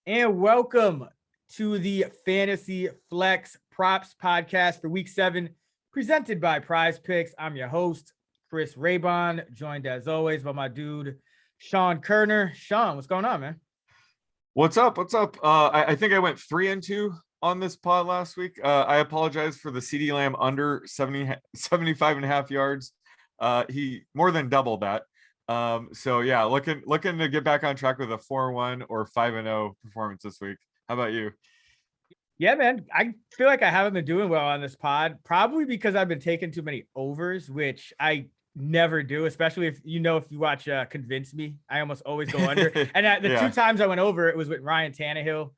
And welcome to the Fantasy Flex Props Podcast for Week 7, presented by Prize Picks. I'm your host, Chris Raybon, joined as always by my dude, Sean Kerner. Sean, what's going on, man? What's up? What's up? I think I went 3-2 on this pod last week. I apologize for the CD Lamb under 75 and a half yards. He more than doubled that. So yeah, looking to get back on track with a 4-1 or 5-0 performance this week. How about you? Yeah, man. I feel like I haven't been doing well on this pod, probably because I've been taking too many overs, which I never do, especially if you watch Convince Me, I almost always go under. And the two times I went over, it was with Ryan Tannehill,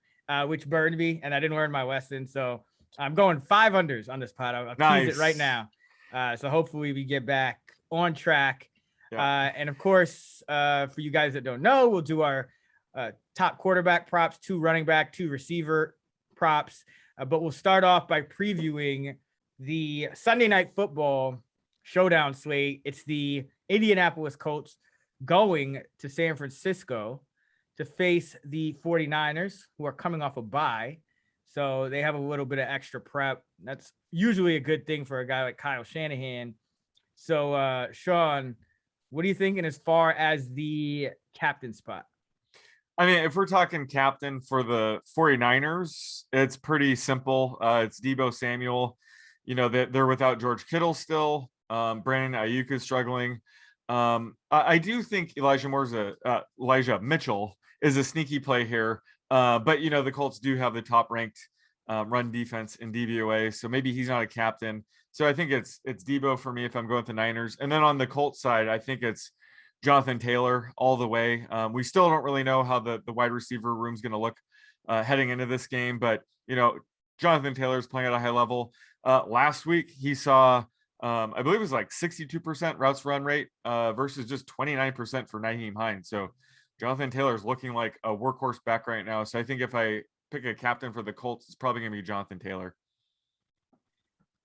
which burned me, and I didn't learn my lesson. So I'm going 5 unders on this pod. I'll tease it right now. So hopefully we get back on track. And of course, for you guys that don't know, we'll do our top quarterback props, 2 running back, 2 receiver props. But we'll start off by previewing the Sunday Night Football showdown slate. It's the Indianapolis Colts going to San Francisco to face the 49ers, who are coming off a bye. So they have a little bit of extra prep. That's usually a good thing for a guy like Kyle Shanahan. So, Sean, what are you thinking as far as the captain spot? I mean, if we're talking captain for the 49ers, it's pretty simple. It's Deebo Samuel. You know, they're without George Kittle still. Brandon Ayuk is struggling. I do think Elijah Mitchell is a sneaky play here. But, you know, the Colts do have the top ranked run defense in DVOA. So maybe he's not a captain. So I think it's Deebo for me if I'm going with the Niners. And then on the Colts side, I think it's Jonathan Taylor all the way. We still don't really know how the wide receiver room is going to look heading into this game. But, you know, Jonathan Taylor is playing at a high level. Last week, he saw, I believe it was like 62% routes run rate versus just 29% for Nyheim Hines. So Jonathan Taylor is looking like a workhorse back right now. So I think if I pick a captain for the Colts, it's probably going to be Jonathan Taylor.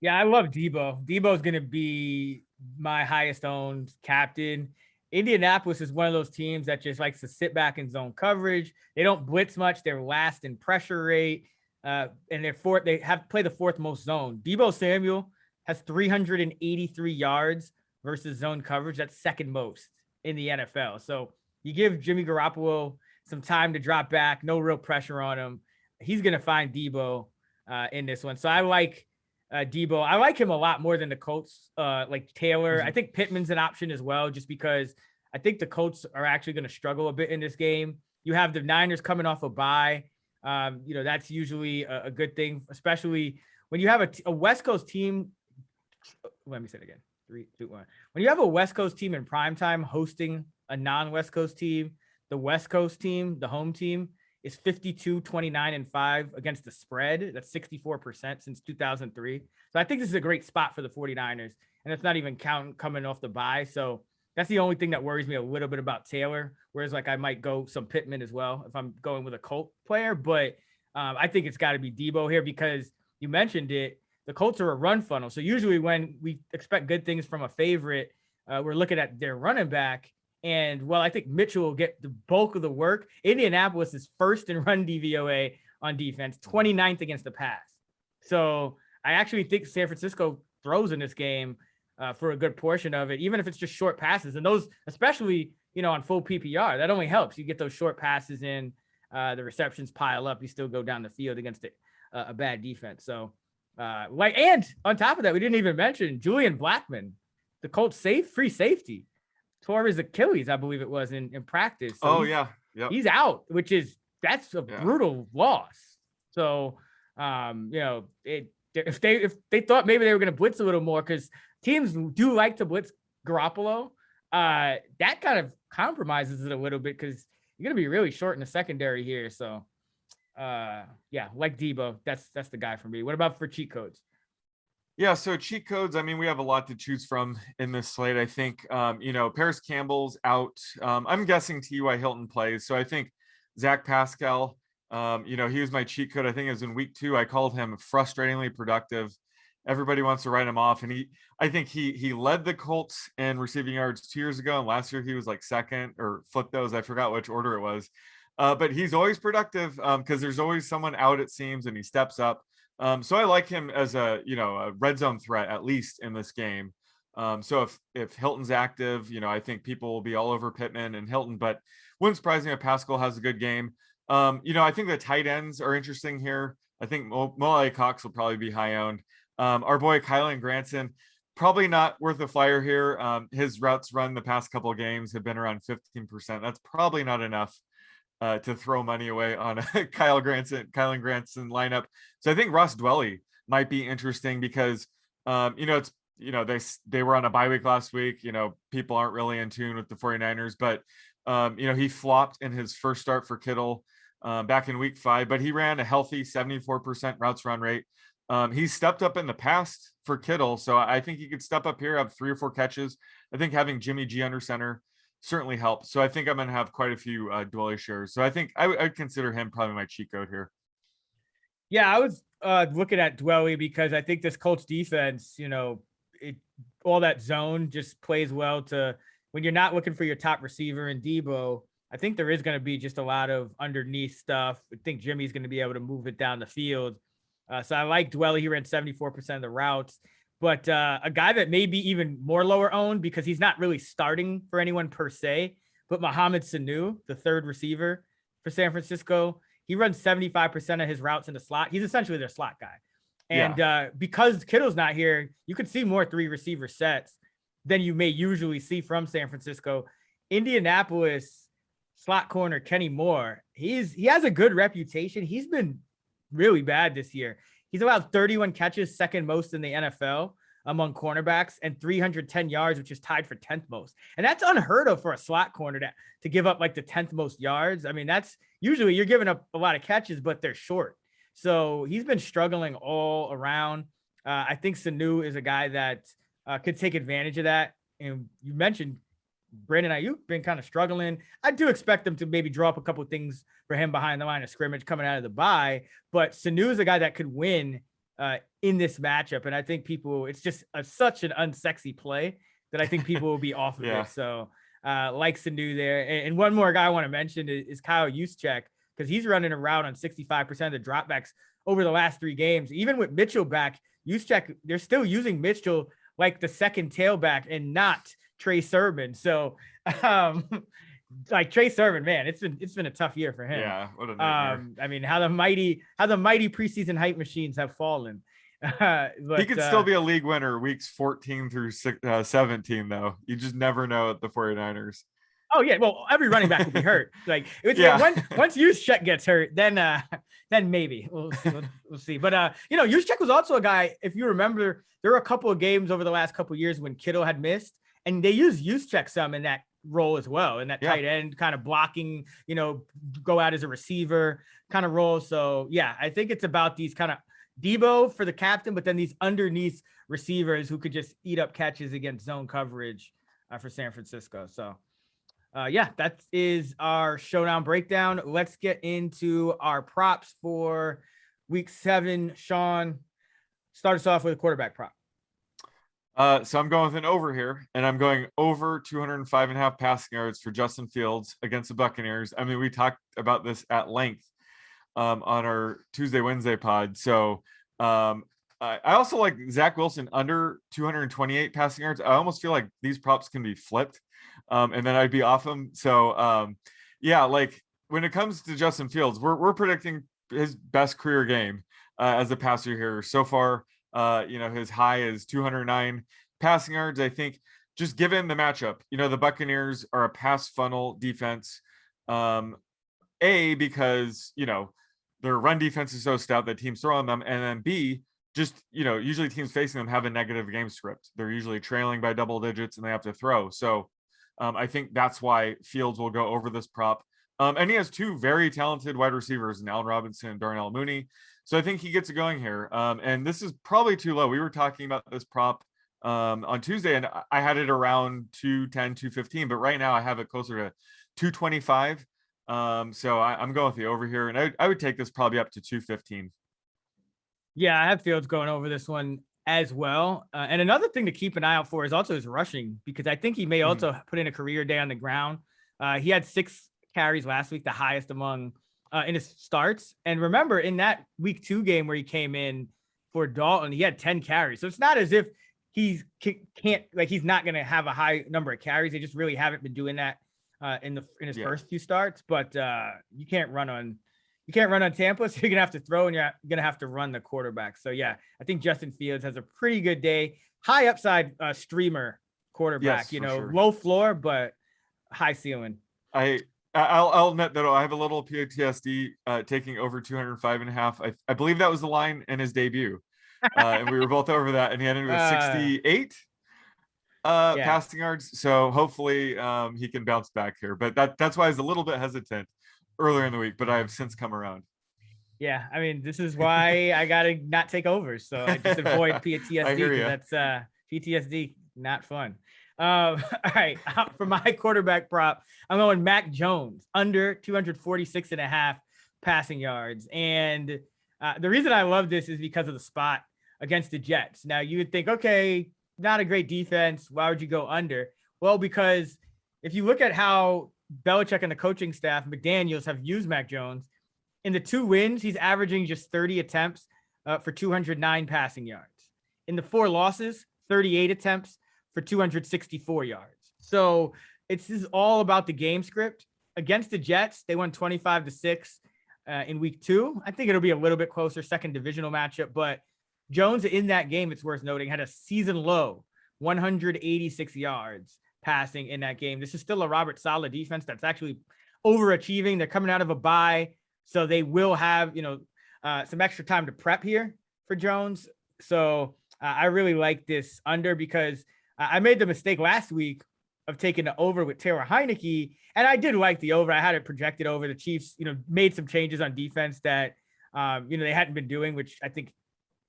Yeah, I love Deebo. Deebo's going to be my highest owned captain. Indianapolis is one of those teams that just likes to sit back in zone coverage. They don't blitz much. They're last in pressure rate. And they're fourth. They have play the 4th most zone. Deebo Samuel has 383 yards versus zone coverage. That's 2nd most in the NFL. So you give Jimmy Garoppolo some time to drop back, no real pressure on him. He's going to find Deebo in this one. So I like Deebo. I like him a lot more than the Colts, like Taylor. Mm-hmm. I think Pittman's an option as well, just because I think the Colts are actually going to struggle a bit in this game. You have the Niners coming off a bye. You know, that's usually a good thing, especially when you have a West Coast team. Let me say it again. 3, 2, 1. When you have a West Coast team in primetime hosting a non-West Coast team, the West Coast team, the home team, is 52, 29, and 5 against the spread. That's 64% since 2003. So I think this is a great spot for the 49ers. And it's not even counting coming off the bye. So that's the only thing that worries me a little bit about Taylor. Whereas like I might go some Pittman as well if I'm going with a Colt player. But I think it's got to be Deebo here because you mentioned it. The Colts are a run funnel. So usually when we expect good things from a favorite, we're looking at their running back. And well, I think Mitchell will get the bulk of the work. Indianapolis is 1st in run DVOA on defense, 29th against the pass. So I actually think San Francisco throws in this game for a good portion of it, even if it's just short passes. And those, especially, you know, on full PPR, that only helps. You get those short passes in, the receptions pile up. You still go down the field against a bad defense. So and on top of that, we didn't even mention Julian Blackmon, the Colts free safety. Tore his Achilles, I believe it was in practice. So he's out, that's a brutal loss. So, you know, if they thought maybe they were going to blitz a little more, because teams do like to blitz Garoppolo, that kind of compromises it a little bit because you're going to be really short in the secondary here. So, like Deebo, that's the guy for me. What about for cheat codes? Yeah, so cheat codes, I mean, we have a lot to choose from in this slate. I think, you know, Paris Campbell's out. I'm guessing T.Y. Hilton plays. So I think Zach Pascal, you know, he was my cheat code. I think it was in week 2. I called him frustratingly productive. Everybody wants to write him off. And I think he led the Colts in receiving yards 2 years ago. And last year he was like 2nd, or flip those. I forgot which order it was. But he's always productive because there's always someone out, it seems, and he steps up. So I like him as a red zone threat, at least in this game. So if Hilton's active, I think people will be all over Pittman and Hilton, but wouldn't surprise me if Pascal has a good game. I think the tight ends are interesting here. I think Mo Cox will probably be high owned. Our boy Kylan Granson, probably not worth a flyer here. His routes run the past couple of games have been around 15%. That's probably not enough to throw money away on a Kylan Granson lineup. So I think Ross Dwelly might be interesting because it's they were on a bye week last week. People aren't really in tune with the 49ers, but he flopped in his first start for Kittle back in week 5, but he ran a healthy 74% routes run rate. He's stepped up in the past for Kittle, so I think he could step up here, have 3 or 4 catches. I think having Jimmy G under center certainly helps. So I think I'm going to have quite a few Dwelly shares. So I think I'd consider him probably my cheat code here. Yeah, I was looking at Dwelly because I think this Colts defense, all that zone just plays well to when you're not looking for your top receiver in Debo. I think there is going to be just a lot of underneath stuff. I think Jimmy's going to be able to move it down the field. So I like Dwelly. He ran 74% of the routes. But a guy that may be even more lower owned because he's not really starting for anyone per se, but Mohamed Sanu, the third receiver for San Francisco, he runs 75% of his routes in the slot. He's essentially their slot guy. And because Kittle's not here, you could see more 3 receiver sets than you may usually see from San Francisco. Indianapolis slot corner Kenny Moore, he has a good reputation. He's been really bad this year. He's allowed 31 catches, second most in the NFL among cornerbacks, and 310 yards, which is tied for 10th most. And that's unheard of for a slot corner to give up like the 10th most yards. I mean, that's usually you're giving up a lot of catches, but they're short. So he's been struggling all around. I think Sanu is a guy that could take advantage of that. And you mentioned Brandon Ayuk been kind of struggling. I do expect them to maybe draw up a couple of things for him behind the line of scrimmage coming out of the bye, but Sanu is a guy that could win in this matchup. And I think it's just such an unsexy play that I think people will be off of it. So like Sanu there. And one more guy I want to mention is Kyle Juszczyk, because he's running a route on 65% of the dropbacks over the last 3 games. Even with Mitchell back, Juszczyk, they're still using Mitchell like the second tailback and not Trey Sermon. So like Trey Sermon, man, it's been a tough year for him. Yeah, what a nightmare. I mean, how the mighty preseason hype machines have fallen. But he could still be a league winner weeks 14 through 17, though. You just never know at the 49ers. Oh yeah, well, every running back will be hurt. Like once Juszczyk gets hurt, then maybe we'll see. But Juszczyk was also a guy. If you remember, there were a couple of games over the last couple of years when Kittle had missed, and they used Juszczyk some in that role as well, in that tight end kind of blocking, go out as a receiver kind of role. So yeah, I think it's about these kind of Debo for the captain, but then these underneath receivers who could just eat up catches against zone coverage for San Francisco. So that is our showdown breakdown. Let's get into our props for week 7. Sean, start us off with a quarterback prop. So I'm going with an over here, and I'm going over 205.5 passing yards for Justin Fields against the Buccaneers. I mean, we talked about this at length on our Wednesday pod. So I also like Zach Wilson under 228 passing yards. I almost feel like these props can be flipped, and then I'd be off them. So like when it comes to Justin Fields, we're predicting his best career game as a passer here so far. His high is 209 passing yards. I think just given the matchup, the Buccaneers are a pass funnel defense. Because, their run defense is so stout that teams throw on them. And then B, just, usually teams facing them have a negative game script. They're usually trailing by double digits and they have to throw. So I think that's why Fields will go over this prop. And he has 2 very talented wide receivers in Allen Robinson and Darnell Mooney. So I think he gets it going here. And this is probably too low. We were talking about this prop on Tuesday, and I had it around 210, 215, but right now I have it closer to 225. So I'm going with the over here, and I would take this probably up to 215. Yeah, I have Fields going over this one as well. And another thing to keep an eye out for is also his rushing, because I think he may also put in a career day on the ground. He had 6 carries last week, the highest among in his starts. And remember, in that week 2 game where he came in for Dalton, he had 10 carries. So it's not as if he's he's not going to have a high number of carries. They just really haven't been doing that in his first few starts. But you can't run on Tampa, so you're gonna have to throw and you're gonna have to run the quarterback. So yeah, I think Justin Fields has a pretty good day. High upside streamer quarterback. Yes, sure. Low floor but high ceiling. I'll admit that I have a little PTSD taking over 205.5. I believe that was the line in his debut. And we were both over that, and he ended with 68 passing yards. So hopefully he can bounce back here. But that's why I was a little bit hesitant earlier in the week, but I have since come around. Yeah, I mean, this is why I gotta not take overs. So I just avoid PTSD. That's PTSD, not fun. All right, for my quarterback prop, I'm going Mac Jones under 246.5 passing yards. And the reason I love this is because of the spot against the Jets. Now you would think, okay, not a great defense. Why would you go under? Well, because if you look at how Belichick and the coaching staff, McDaniels, have used Mac Jones, in the 2 wins, he's averaging just 30 attempts for 209 passing yards. In the 4 losses, 38 attempts for 264 yards. So this is all about the game script. Against the Jets, they won 25-6 in week 2. I think it'll be a little bit closer, second divisional matchup, but Jones in that game, it's worth noting, had a season low 186 yards passing in that game. This is still a Robert Saleh defense that's actually overachieving. They're coming out of a bye, so they will have, some extra time to prep here for Jones. So I really like this under because I made the mistake last week of taking the over with Taylor Heineke, and I did like the over. I had it projected over. The Chiefs, made some changes on defense that, they hadn't been doing, which I think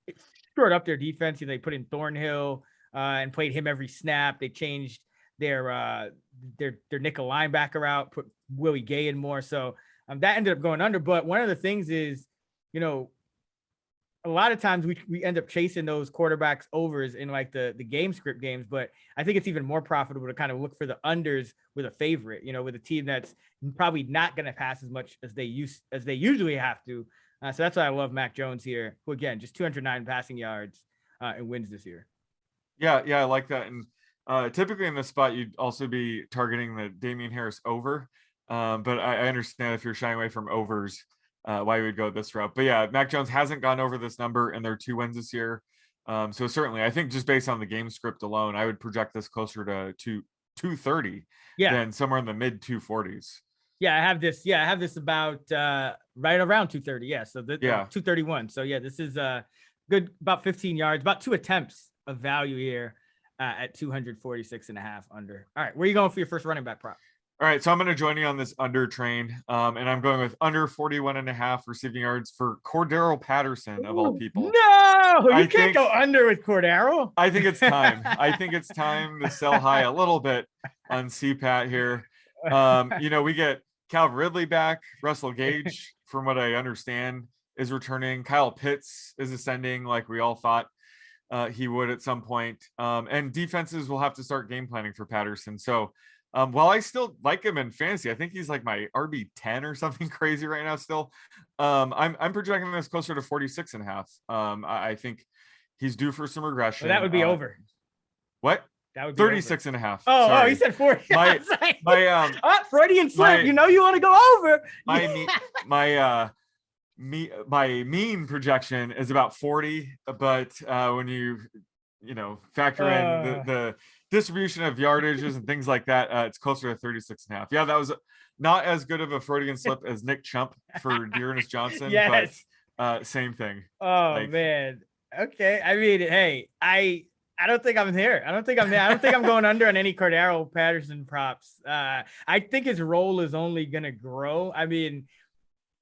it shored up their defense. They put in Thornhill and played him every snap. They changed their nickel linebacker out, put Willie Gay in more. So that ended up going under. But one of the things is, a lot of times we end up chasing those quarterbacks overs in like the game script games, but I think it's even more profitable to kind of look for the unders with a favorite, with a team that's probably not going to pass as much as they usually have to. So that's why I love Mac Jones here, who again, just 209 passing yards and wins this year. Yeah, I like that. And typically in this spot, you'd also be targeting the Damian Harris over. But I understand if you're shying away from overs, why you would go this route. But yeah, Mac Jones hasn't gone over this number in their 2 wins this year. So certainly, I think just based on the game script alone, I would project this closer to 230 than somewhere in the mid 240s. Yeah, I have this about right around 230. Yeah, so 231. So yeah, this is good, about 15 yards, about 2 attempts of value here at 246.5 under. All right, where are you going for your first running back prop? All right, so I'm going to join you on this under train, and I'm going with under 41.5 receiving yards for Cordero Patterson, of all people. No, you can't go under with Cordero. I think it's time. I think it's time to sell high a little bit on CPAT here. We get Calvin Ridley back. Russell Gage, from what I understand, is returning. Kyle Pitts is ascending like we all thought he would at some point. And defenses will have to start game planning for Patterson. So while I still like him in fantasy, I think he's like my RB10 or something crazy right now still. I'm projecting this closer to 46.5. I think he's due for some regression. Well, that would be over. What? That would be 36.5. Oh, he said 40. My Freudian slip. You want to go over. My mean projection is about 40, but when you factor in the distribution of yardages and things like that, it's closer to 36.5. Yeah, that was not as good of a Freudian slip as Nick Chump for Dearness Johnson, yes. But same thing. Oh man. Okay. I mean, hey, I don't think I'm there. I don't think I'm there. I don't think I'm going under on any Cordero Patterson props. I think his role is only going to grow. I mean,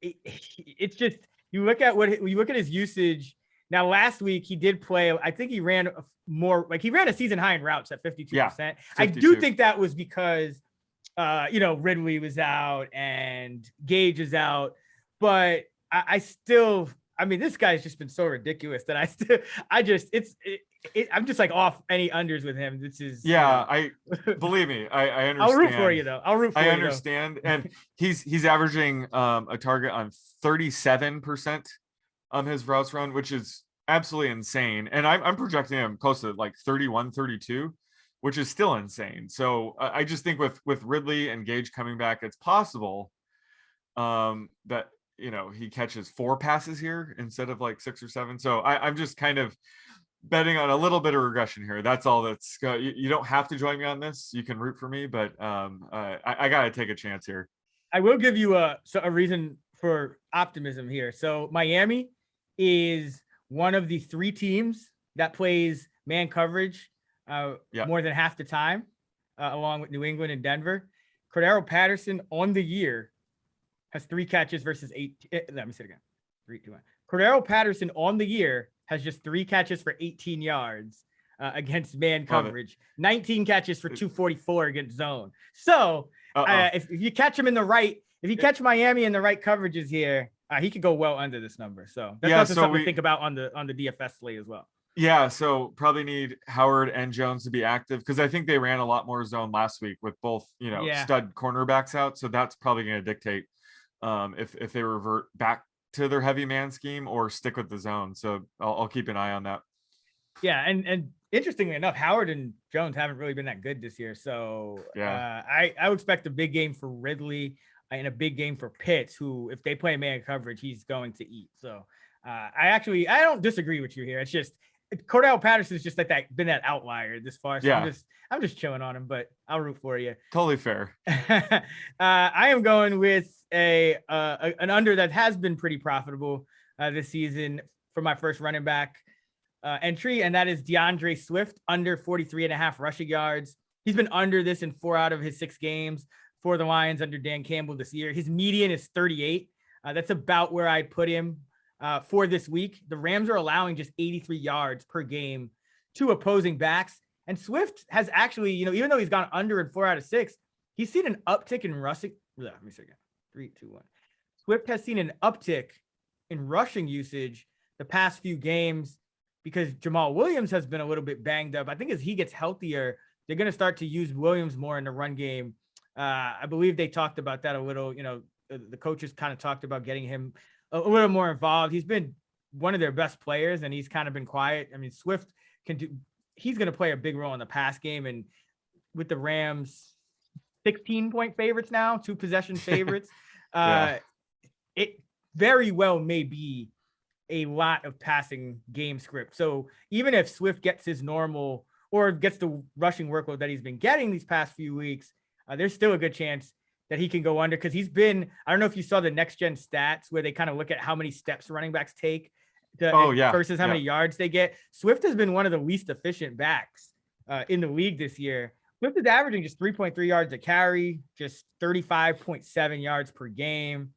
it's just, you look at his usage. Now, last week he did play. I think he ran he ran a season high in routes at 52%. Yeah, 52. I do think that was because, Ridley was out and Gage is out, but I I mean, this guy's just been so ridiculous that I'm just like off any unders with him. This is, Yeah, I believe me, I understand. I'll root for you though. I understand. And he's averaging a target on 37% on his routes run, which is absolutely insane. And I'm projecting him close to like 31, 32, which is still insane. So I just think with Ridley and Gage coming back, it's possible that he catches 4 passes here instead of like 6 or 7. So I'm just kind of betting on a little bit of regression here. That's all. You don't have to join me on this. You can root for me, but I gotta take a chance here. I will give you a reason for optimism here. So Miami is one of the 3 teams that plays man coverage more than half the time, along with New England and Denver. Cordero Patterson on the year has 3 catches versus 8. Let me say it again. 3, 2, 1. Cordero Patterson on the year has just 3 catches for 18 yards against man coverage, 19 catches for 244 against zone. So if you catch him if you catch Miami in the right coverages here, he could go well under this number. So that's also something to think about on the DFS slate as well. Yeah, so probably need Howard and Jones to be active because I think they ran a lot more zone last week with both, stud cornerbacks out. So that's probably going to dictate if they revert back to their heavy man scheme or stick with the zone. So I'll keep an eye on that. Yeah, and interestingly enough, Howard and Jones haven't really been that good this year. So I would expect a big game for Ridley and a big game for Pitts, who, if they play man coverage, he's going to eat. So I don't disagree with you here. It's just Cordell Patterson is just like been that outlier this far. So I'm just chilling on him, but I'll root for you. Totally fair. I am going with an under that has been pretty profitable this season for my first running back entry, and that is DeAndre Swift under 43.5 rushing yards. He's been under this in 4 out of his 6 games for the Lions under Dan Campbell this year. His median is 38. That's about where I'd put him for this week. The Rams are allowing just 83 yards per game to opposing backs. And Swift has actually, even though he's gone under in 4 out of 6, he's seen an uptick in rushing. Let me say again. 3, 2, 1. Swift has seen an uptick in rushing usage the past few games because Jamal Williams has been a little bit banged up. I think as he gets healthier, they're going to start to use Williams more in the run game. I believe they talked about that a little. The coaches kind of talked about getting him a little more involved. He's been one of their best players, and he's kind of been quiet. I mean, Swift he's going to play a big role in the pass game. And with the Rams 16-point favorites now, 2 possession favorites, it very well may be a lot of passing game script. So even if Swift gets his normal or gets the rushing workload that he's been getting these past few weeks, there's still a good chance that he can go under because he's been, I don't know if you saw the next gen stats where they kind of look at how many steps running backs take versus how many yards they get. Swift has been one of the least efficient backs in the league this year. Swift is averaging just 3.3 yards a carry, just 35.7 yards per game.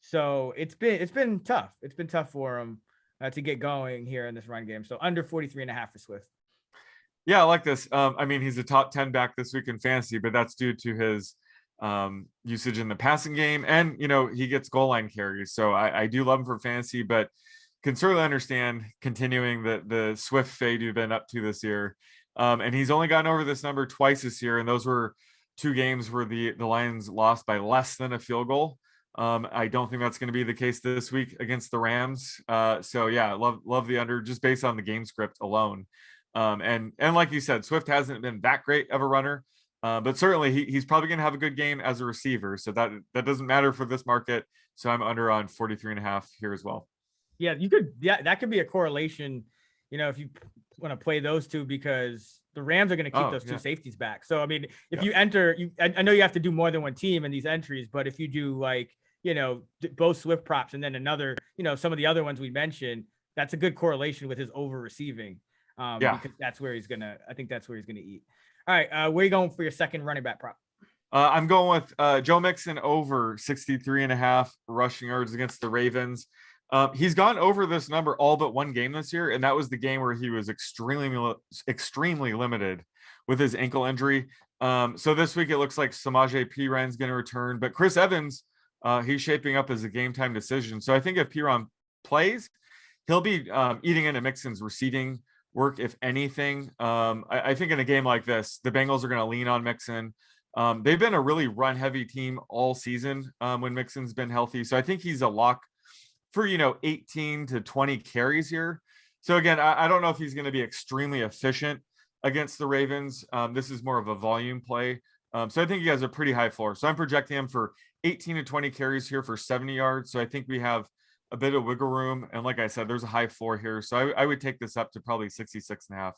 So it's been tough. It's been tough for him to get going here in this run game. So under 43.5 for Swift. Yeah, I like this. I mean, he's a top 10 back this week in fantasy, but that's due to his usage in the passing game. And, he gets goal line carries. So I do love him for fantasy, but can certainly understand continuing the Swift fade you've been up to this year. And he's only gotten over this number twice this year. And those were 2 games where the Lions lost by less than a field goal. I don't think that's going to be the case this week against the Rams. So yeah, love the under just based on the game script alone. And like you said, Swift hasn't been that great of a runner, but certainly he's probably going to have a good game as a receiver. So that doesn't matter for this market. So I'm under on 43.5 here as well. Yeah, that could be a correlation, if you want to play those 2, because the Rams are going to keep those 2 safeties back. So, I mean, if you enter, I know you have to do more than one team in these entries, but if you do both Swift props and then another, some of the other ones we mentioned, that's a good correlation with his over receiving. Because that's where he's gonna eat. All right, where are you going for your second running back prop? I'm going with Joe Mixon over 63.5 rushing yards against the Ravens. He's gone over this number all but one game this year, and that was the game where he was extremely limited with his ankle injury. So this week it looks like Samaje Perine going to return, but Chris Evans, he's shaping up as a game time decision. So I think if Perine plays, he'll be eating into Mixon's receiving work, if anything. I think in a game like this, the Bengals are going to lean on Mixon. They've been a really run heavy team all season when Mixon's been healthy. So I think he's a lock for, 18 to 20 carries here. So again, I don't know if he's going to be extremely efficient against the Ravens. This is more of a volume play. So I think he has a pretty high floor. So I'm projecting him for 18 to 20 carries here for 70 yards. So I think we have a bit of wiggle room. And like I said, there's a high floor here. So I would take this up to probably 66.5.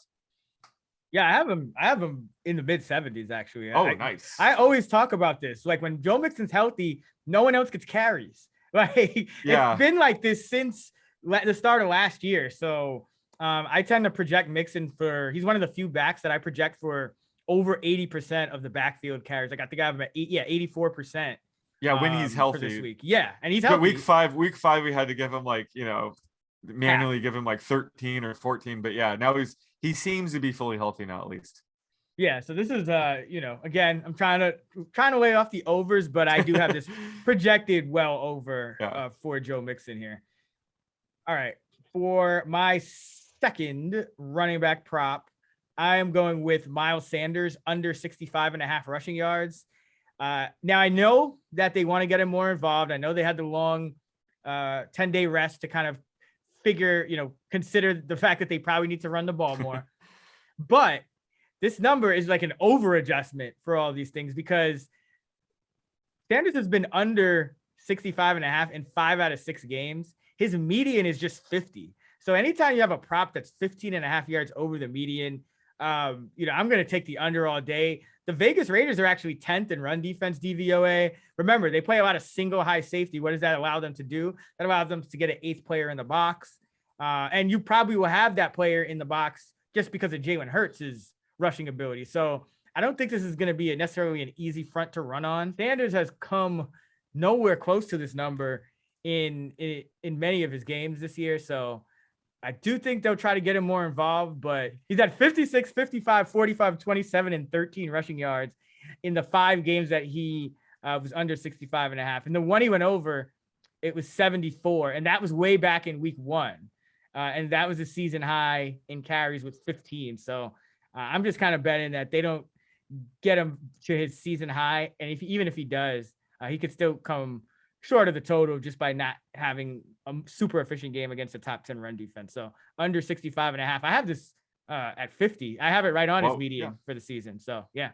Yeah, I have him in the mid 70s actually. Oh, nice. I always talk about this. Like when Joe Mixon's healthy, no one else gets carries. Like Yeah. It's been like this since the start of last year. So I tend to project Mixon he's one of the few backs that I project for over 80% of the backfield carries. Like I think I have him at 84%. Yeah, when he's healthy for this week. Yeah, and he's healthy. healthy. Week five, we had to give him like, manually give him like 13 or 14. But yeah, now he seems to be fully healthy now, at least. Yeah, so this is again, I'm trying to lay off the overs, but I do have this projected well over for Joe Mixon here. All right, for my second running back prop, I am going with Miles Sanders under 65.5 rushing yards. Now I know that they want to get him more involved. I know they had the long 10-day rest to kind of consider the fact that they probably need to run the ball more. But this number is like an over adjustment for all these things because Sanders has been under 65.5 in 5 out of 6 games. His median is just 50. So anytime you have a prop that's 15.5 yards over the median, I'm going to take the under all day. The Vegas Raiders are actually 10th in run defense DVOA. Remember, they play a lot of single high safety. What does that allow them to do? That allows them to get an 8th player in the box. And you probably will have that player in the box just because of Jalen Hurts' rushing ability. So I don't think this is going to be necessarily an easy front to run on. Sanders has come nowhere close to this number in many of his games this year. So I do think they'll try to get him more involved, but he's at 56, 55, 45, 27, and 13 rushing yards in the 5 games that he was under 65.5. And the one he went over, it was 74. And that was way back in week 1. And that was a season high in carries with 15. So I'm just kind of betting that they don't get him to his season high. And even if he does, he could still come short of the total just by not having a super efficient game against a top 10 run defense. So under 65.5. I have this at 50. I have it right on his median for the season. So yeah.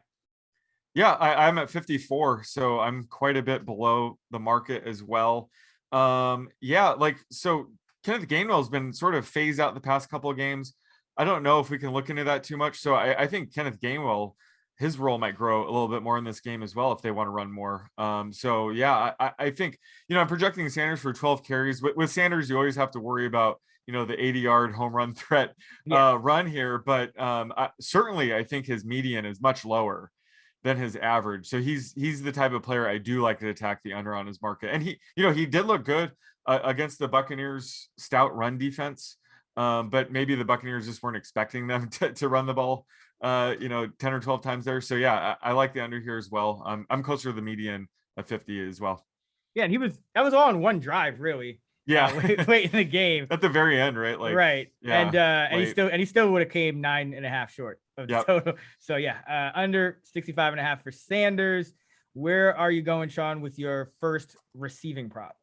Yeah, I'm at 54. So I'm quite a bit below the market as well. So Kenneth Gainwell's been sort of phased out the past couple of games. I don't know if we can look into that too much. So I think Kenneth Gainwell, his role might grow a little bit more in this game as well if they want to run more. I think, I'm projecting Sanders for 12 carries. With Sanders, you always have to worry about, the 80-yard home run threat run here. But certainly, I think his median is much lower than his average. So he's the type of player I do like to attack the under on his market. And he did look good against the Buccaneers' stout run defense. But maybe the Buccaneers just weren't expecting them to run the ball 10 or 12 times there. So yeah, I like the under here as well. I'm closer to the median of 50 as well. Yeah, and that was all in one drive, really. Yeah, late in the game at the very end, right? Like right. Yeah, and he still would have came 9.5 short of the total. So yeah, under 65.5 for Sanders. Where are you going, Sean, with your first receiving prop?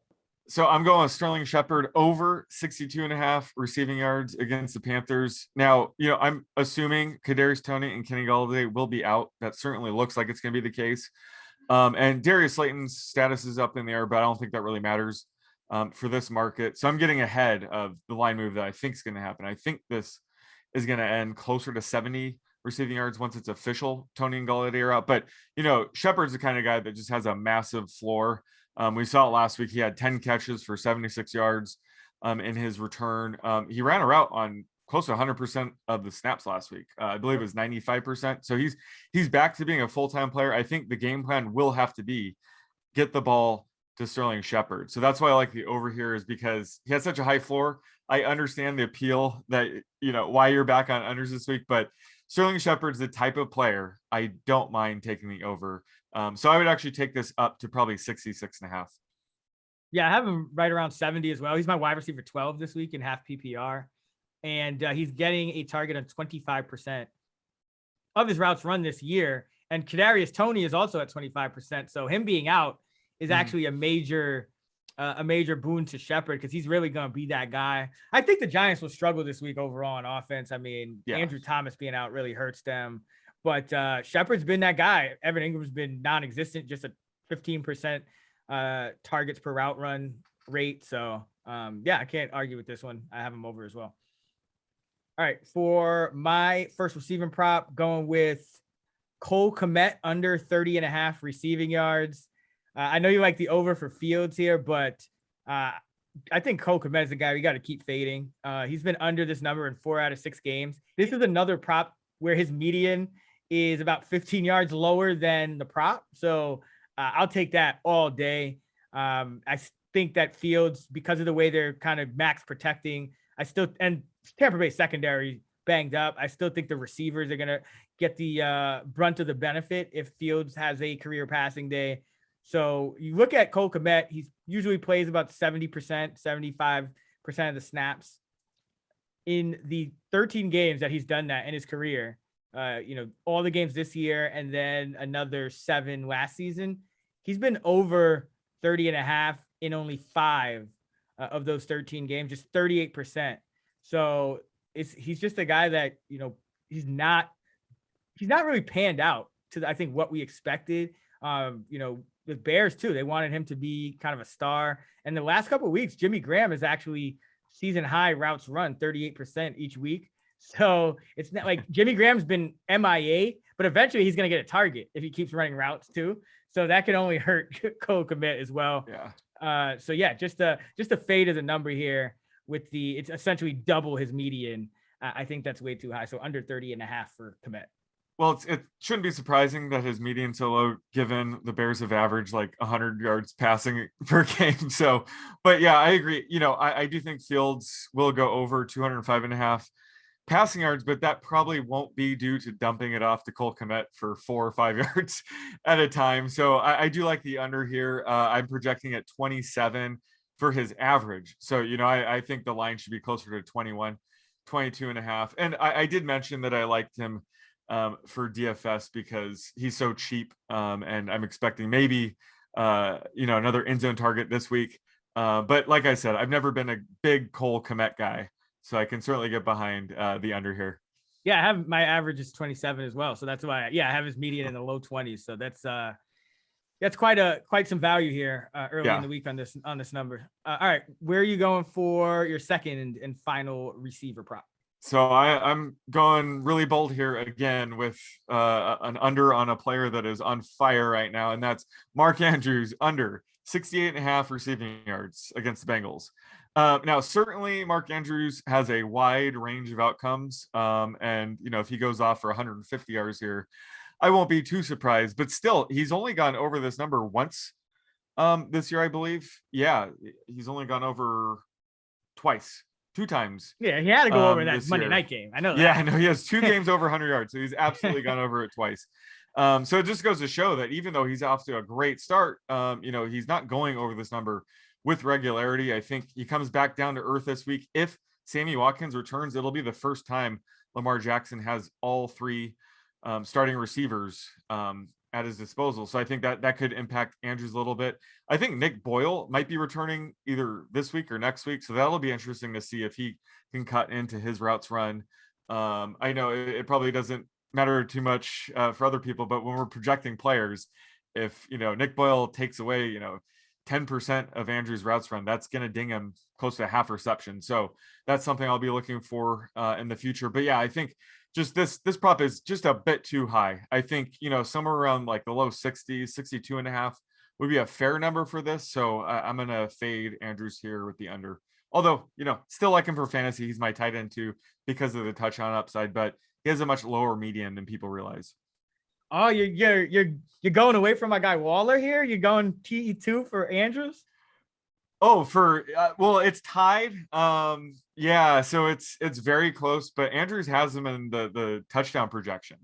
So I'm going with Sterling Shepard over 62.5 receiving yards against the Panthers. Now, I'm assuming Kadarius Toney and Kenny Golladay will be out. That certainly looks like it's going to be the case. And Darius Slayton's status is up in the air, but I don't think that really matters for this market. So I'm getting ahead of the line move that I think is going to happen. I think this is going to end closer to 70 receiving yards once it's official. Toney and Golladay are out. But, Shepard's the kind of guy that just has a massive floor. We saw it last week. He had 10 catches for 76 yards in his return. He ran a route on close to 100% of the snaps last week. I believe it was 95%. So he's back to being a full-time player. I think the game plan will have to be get the ball to Sterling Shepard. So that's why I like the over here, is because he has such a high floor. I understand the appeal that, why you're back on unders this week, but Sterling Shepard's the type of player I don't mind taking the over. So I would actually take this up to probably 66.5. Yeah, I have him right around 70 as well. He's my wide receiver 12 this week in half PPR. And he's getting a target on 25% of his routes run this year. And Kadarius Toney is also at 25%. So him being out is actually a major boon to Shepard, because he's really going to be that guy. I think the Giants will struggle this week overall on offense. I mean, Andrew Thomas being out really hurts them. But Shepard's been that guy. Evan Ingram's been non-existent, just a 15% targets per route run rate. So I can't argue with this one. I have him over as well. All right, for my first receiving prop, going with Cole Kmet under 30.5 receiving yards. I know you like the over for Fields here, but I think Cole Kmet is the guy we got to keep fading. He's been under this number in 4 out of 6 games. This is another prop where his median is about 15 yards lower than the prop. So I'll take that all day. I think that Fields, because of the way they're kind of max protecting, and Tampa Bay secondary banged up, I still think the receivers are going to get the brunt of the benefit if Fields has a career passing day. So you look at Cole Kmet, he usually plays about 70%, 75% of the snaps. In the 13 games that he's done that in his career, all the games this year and then another 7 last season, he's been over 30.5 in only 5 of those 13 games, just 38%. So he's just a guy that, he's not really panned out to, I think, what we expected. The Bears too, they wanted him to be kind of a star. And the last couple of weeks, Jimmy Graham is actually season high routes run 38% each week. So it's not like Jimmy Graham's been MIA, but eventually he's going to get a target if he keeps running routes too. So that can only hurt Cole Kmet as well. Yeah. Just a fade as a number here with it's essentially double his median. I think that's way too high. So under 30.5 for Kmet. Well, it shouldn't be surprising that his median's so low, given the Bears have averaged like 100 yards passing per game. So, but yeah, I agree. I do think Fields will go over 205.5 passing yards, but that probably won't be due to dumping it off to Cole Kmet for 4 or 5 yards at a time. So I do like the under here. I'm projecting at 27 for his average. So, I think the line should be closer to 21, 22.5. And I did mention that I liked him for DFS because he's so cheap, and I'm expecting maybe another end zone target this week. But like I said, I've never been a big Cole Kmet guy, so I can certainly get behind the under here. Yeah, I have my average is 27 as well, so that's why I have his median in the low 20s. So that's quite some value here early in the week on this number. All right, where are you going for your second and final receiver prop? So I'm going really bold here again with an under on a player that is on fire right now, and that's Mark Andrews under 68.5 receiving yards against the Bengals. Now, certainly Mark Andrews has a wide range of outcomes, and if he goes off for 150 yards here, I won't be too surprised. But still, he's only gone over this number once this year, I believe. Yeah, he's only gone over twice. 2 times. Yeah, he had to go over that Monday night game. I know that. Yeah, I know he has 2 games over 100 yards, so he's absolutely gone over it twice. So it just goes to show that even though he's off to a great start, he's not going over this number with regularity. I think he comes back down to earth this week. If Sammy Watkins returns, it'll be the first time Lamar Jackson has all 3 starting receivers at his disposal. So I think that could impact Andrews a little bit. I think Nick Boyle might be returning either this week or next week. So that'll be interesting to see if he can cut into his routes run. I know it probably doesn't matter too much for other people, but when we're projecting players, if, Nick Boyle takes away, 10% of Andrews' routes run, that's going to ding him close to a half reception. So that's something I'll be looking for in the future. But yeah, I think just this prop is just a bit too high. I think, somewhere around like the low 60s, 62.5 would be a fair number for this. So I'm going to fade Andrews here with the under. Although, still like him for fantasy. He's my tight end too because of the touchdown upside, but he has a much lower median than people realize. Oh, you're going away from my guy Waller here? You're going TE2 for Andrews? Oh, well, it's tied. Yeah, so it's very close, but Andrews has him in the touchdown projection,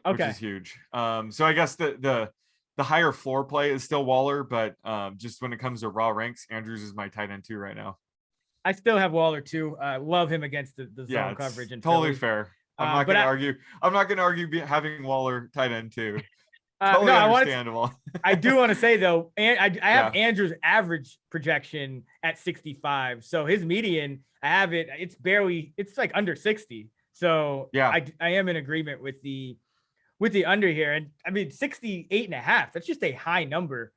which is huge. So I guess the the higher floor play is still Waller, but just when it comes to raw ranks, Andrews is my tight end 2 right now. I still have Waller too. Love him against the Yeah, zone coverage and totally Philly. fair. I'm not going to argue. I'm not going to argue having Waller tight end 2. Totally no, understandable. I do want to say though, and I have Andrew's average projection at 65. So his median, I have it. It's like under 60. So yeah, I am in agreement with the under here. And I mean, 68.5. That's just a high number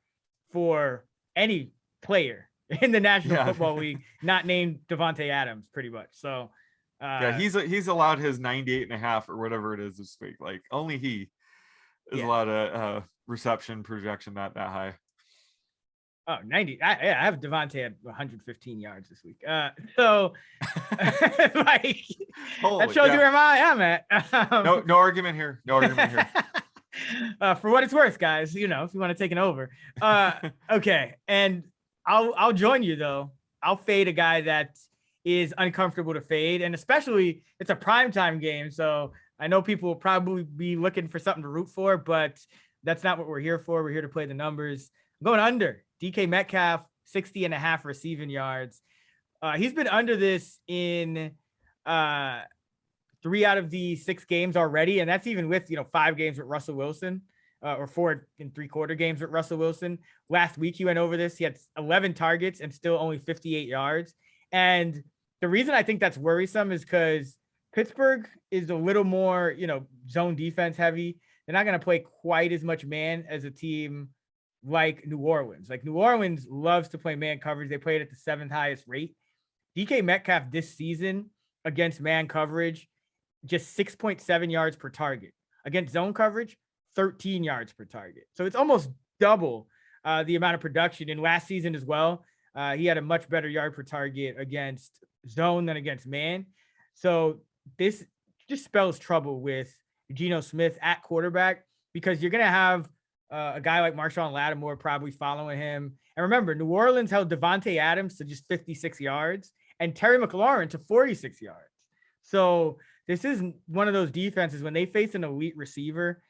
for any player in the National Football League, not named Devontae Adams, pretty much. So yeah, he's allowed his 98.5 or whatever it is this week. Like only he is allowed a reception projection that high. Oh, 90. I have Devontae at 115 yards this week. So like that shows you where I'm at. No argument here. No argument here. For what it's worth, guys, if you want to take an over. Okay. And I'll join you though. I'll fade a guy that is uncomfortable to fade, and especially it's a primetime game. So I know people will probably be looking for something to root for, but that's not what we're here for. We're here to play the numbers. I'm going under. DK Metcalf, 60.5 receiving yards. He's been under this in 3 out of the 6 games already. And that's even with, 5 games with Russell Wilson, or 4 3/4 games with Russell Wilson. Last week, he went over this. He had 11 targets and still only 58 yards. And the reason I think that's worrisome is because Pittsburgh is a little more, zone defense heavy. They're not going to play quite as much man as a team like New Orleans. Like New Orleans loves to play man coverage. They play it at the 7th highest rate. DK Metcalf this season against man coverage, just 6.7 yards per target. Against zone coverage, 13 yards per target. So it's almost double the amount of production. And last season as well, he had a much better yard per target against zone than against man. So this just spells trouble with Geno Smith at quarterback, because you're going to have a guy like Marshawn Lattimore probably following him. And remember, New Orleans held Devontae Adams to just 56 yards and Terry McLaurin to 46 yards. So this is one of those defenses when they face an elite receiver,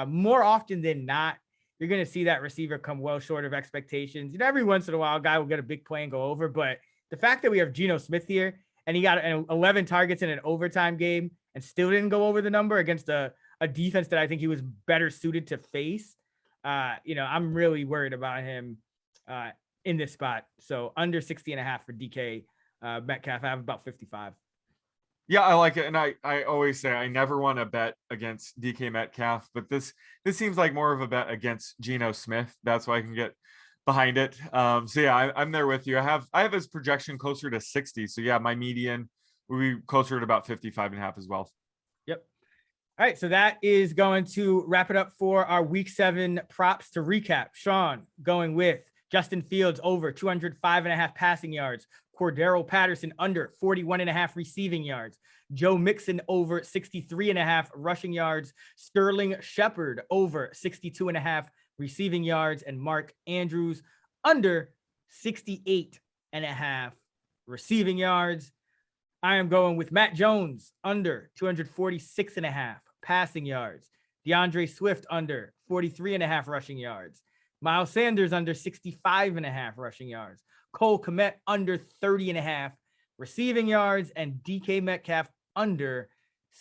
more often than not, you're going to see that receiver come well short of expectations. Every once in a while, a guy will get a big play and go over. But the fact that we have Geno Smith here and he got 11 targets in an overtime game and still didn't go over the number against a defense that I think he was better suited to face, I'm really worried about him in this spot. So under 60.5 for DK Metcalf. I have about 55. Yeah, I like it. And I always say I never want to bet against DK Metcalf, but this seems like more of a bet against Geno Smith. That's why I can get behind it. So yeah, I'm there with you. I have his projection closer to 60. So yeah, my median will be closer to about 55.5 as well. Yep. All right, so that is going to wrap it up for our week 7 props. To recap, Sean going with Justin Fields over 205.5 passing yards, Cordero Patterson under 41.5 receiving yards, Joe Mixon over 63.5 rushing yards, Sterling Shepard over 62.5 receiving yards, and Mark Andrews under 68.5 receiving yards. I am going with Matt Jones under 246.5 passing yards, DeAndre Swift under 43.5 rushing yards, Miles Sanders under 65.5 rushing yards, Cole Kmet under 30.5 receiving yards, and DK Metcalf under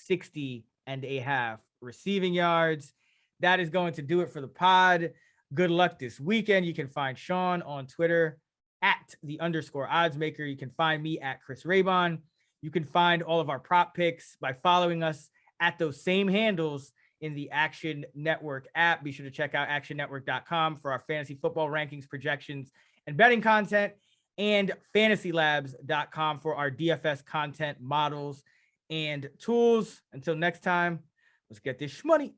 60.5 receiving yards. That is going to do it for the pod. Good luck this weekend. You can find Sean on Twitter at @_oddsmaker. You can find me at Chris Raybon. You can find all of our prop picks by following us at those same handles in the Action Network app. Be sure to check out actionnetwork.com for our fantasy football rankings, projections, and betting content, and fantasylabs.com for our DFS content, models, and tools. Until next time, let's get this shmoney.